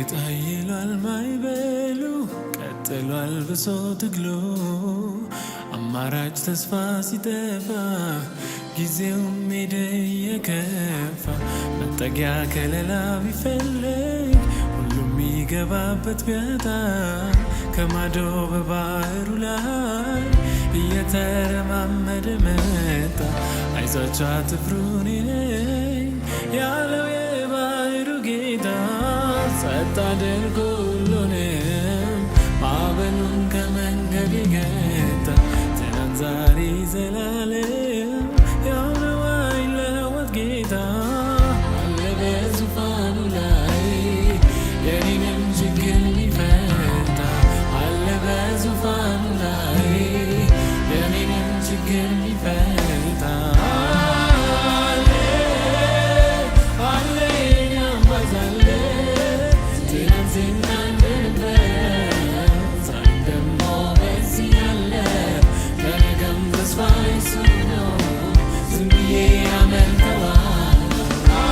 እርግጥ አይሏል ማይበሉ ቀጥሏል ብሶ ትግሉ አማራጭ ተስፋ ሲጠፋ ጊዜውም ሄደ የከፋ መጠጊያ ከለላ ቢፈልግ ሁሉም ይገባበት ቢያጣ ከማዶ በባህሩ ላይ እየተረማመደ መጣ። አይዟችሁ አትፍሩ እኔ ነኝ ያለው የባህሩ ጌታ ጸጥ አድርጎ ሁሉንም ማዕበሉን ከመንገድ ገታ። ትናንት ዛሬ ዘላለም ያው ነው አይለወጥ ጌታ አለ በዙፋኑ ላይ የኔንም ችግር ሊፈታ አለ በዙፋኑ ላይ የኔንም ችግር ሊፈታ አለ አለ የኔ አባት አለ ትናንት